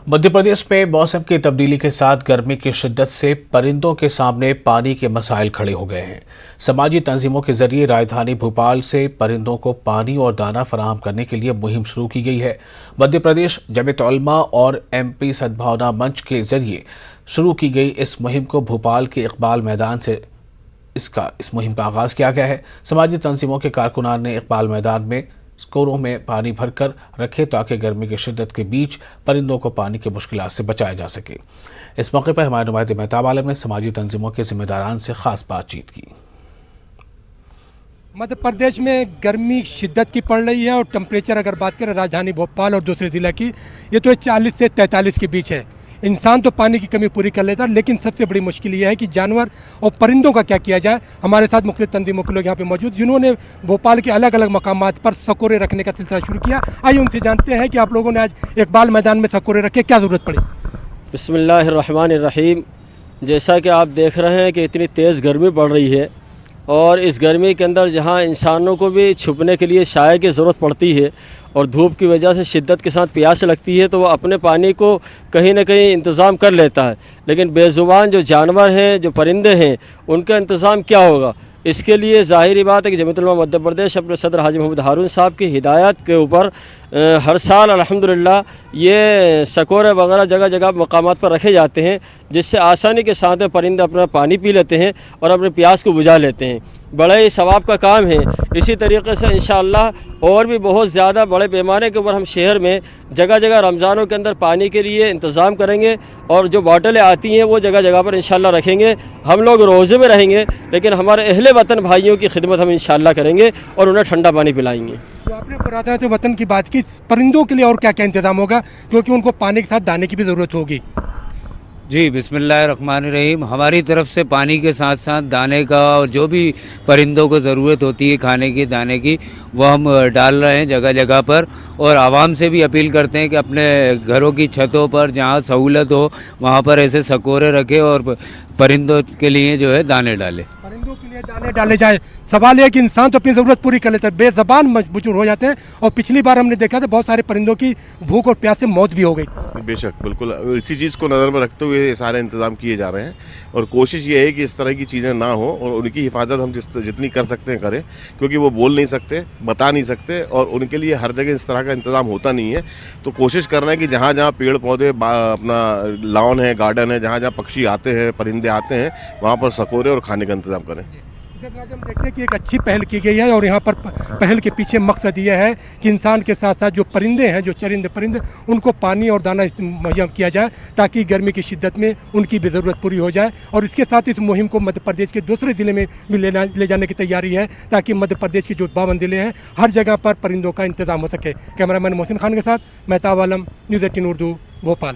मध्य प्रदेश में मौसम की तब्दीली के साथ गर्मी की शिद्दत से परिंदों के सामने पानी के मसाइल खड़े हो गए हैं। समाजी तंजीमों के जरिए राजधानी भोपाल से परिंदों को पानी और दाना फराहम करने के लिए मुहिम शुरू की गई है। मध्य प्रदेश जमीयत उलमा और MP सद्भावना मंच के जरिए शुरू की गई इस मुहिम को भोपाल के इकबाल मैदान से इस मुहिम का आगाज किया गया है। समाजी तंजीमों के कारकुनान ने इकबाल मैदान में स्कोरों में पानी भरकर रखे ताकि गर्मी की शिद्दत के बीच परिंदों को पानी की मुश्किलात से बचाया जा सके। इस मौके पर हमारे नुमाइंदे मेहताब आलम ने समाजी तंजीमों के जिम्मेदारान से खास बातचीत की। मध्य प्रदेश में गर्मी शिद्दत की पड़ रही है और टेम्परेचर अगर बात करें राजधानी भोपाल और दूसरे ज़िले की, ये तो 40 से 43 के बीच है। इंसान तो पानी की कमी पूरी कर लेता है, लेकिन सबसे बड़ी मुश्किल ये है कि जानवर और परिंदों का क्या किया जाए। हमारे साथ मुख्तलिफ तंजीमों के लोग यहाँ पे मौजूद, जिन्होंने भोपाल के अलग अलग मकामात पर सकोरे रखने का सिलसिला शुरू किया। आइए उनसे जानते हैं कि आप लोगों ने आज इकबाल मैदान में सकोरे रखे, क्या ज़रूरत पड़ी। बिस्मिल्लाहिर्रहमानिर्रहीम। जैसा कि आप देख रहे हैं कि इतनी तेज़ गर्मी पड़ रही है और इस गर्मी के अंदर जहाँ इंसानों को भी छुपने के लिए छाया की ज़रूरत पड़ती है और धूप की वजह से शिद्दत के साथ प्यास लगती है, तो वो अपने पानी को कहीं ना कहीं इंतज़ाम कर लेता है। लेकिन बेज़ुबान जो जानवर हैं, जो परिंदे हैं, उनका इंतज़ाम क्या होगा। इसके लिए ज़ाहिरी बात है कि जमीयत उलमा मध्य प्रदेश अपने सदर हाजी मोहम्मद हारून साहब की हिदायत के ऊपर हर साल अल्हम्दुलिल्लाह ये सकोरे वगैरह जगह जगह मकामात पर रखे जाते हैं, जिससे आसानी के साथ में परिंदे अपना पानी पी लेते हैं और अपने प्यास को बुझा लेते हैं। बड़ा ही सवाब का काम है। इसी तरीके से इंशाअल्लाह और भी बहुत ज़्यादा बड़े पैमाने के ऊपर हम शहर में जगह जगह रमज़ानों के अंदर पानी के लिए इंतज़ाम करेंगे और जो बॉटलें आती हैं वो जगह जगह पर इंशाअल्लाह रखेंगे। हम लोग रोज़े में रहेंगे, लेकिन हमारे अहले वतन भाइयों की खिदमत हम इंशाअल्लाह करेंगे और उन्हें ठंडा पानी पिलाएंगे। तो आपने पुरातन वतन की बात की, परिंदों के लिए और क्या क्या इंतजाम होगा, क्योंकि उनको पानी के साथ दाने की भी ज़रूरत होगी। जी, बिस्मिल्लाहिर्रहमानिर्रहीम। हमारी तरफ से पानी के साथ साथ दाने का और जो भी परिंदों को ज़रूरत होती है खाने की, दाने की, वो हम डाल रहे हैं जगह जगह पर। और आवाम से भी अपील करते हैं कि अपने घरों की छतों पर जहाँ सहूलत हो वहाँ पर ऐसे सकोरे रखें और परिंदों के लिए जो है दाने डालें। परिंदों के लिए दाने डाले जाए। सवाल यह है कि इंसान तो अपनी ज़रूरत पूरी कर लेता है, बेज़बान मजबूर हो जाते हैं। और पिछली बार हमने देखा था बहुत सारे परिंदों की भूख और प्यास से मौत भी हो गई। बेशक, बिल्कुल इसी चीज़ को नज़र में रखते हुए ये सारे इंतज़ाम किए जा रहे हैं और कोशिश ये है कि इस तरह की चीज़ें ना हो और उनकी हिफाजत हम जितनी कर सकते हैं करें, क्योंकि वो बोल नहीं सकते, बता नहीं सकते और उनके लिए हर जगह इस तरह का इंतज़ाम होता नहीं है। तो कोशिश करना है कि जहाँ जहाँ पेड़ पौधे, अपना लॉन है, गार्डन है, जहाँ जहाँ पक्षी आते हैं, परिंदे आते हैं, वहाँ पर सकोरे और खाने का इंतज़ाम करें। हम देखते हैं कि एक अच्छी पहल की गई है और यहाँ पर पहल के पीछे मकसद ये है कि इंसान के साथ साथ जो परिंदे हैं, जो चरिंदे परिंदे, उनको पानी और दाना मुहैया किया जाए ताकि गर्मी की शिद्दत में उनकी भी ज़रूरत पूरी हो जाए। और इसके साथ इस मुहिम को मध्य प्रदेश के दूसरे ज़िले में भी ले जाने की तैयारी है ताकि मध्य प्रदेश की जो 52 ज़िले हैं हर जगह पर परिंदों का इंतज़ाम हो सके। कैमरामैन मोहसिन खान के साथ मेहताब आलम, न्यूज़ 18 उर्दू, भोपाल।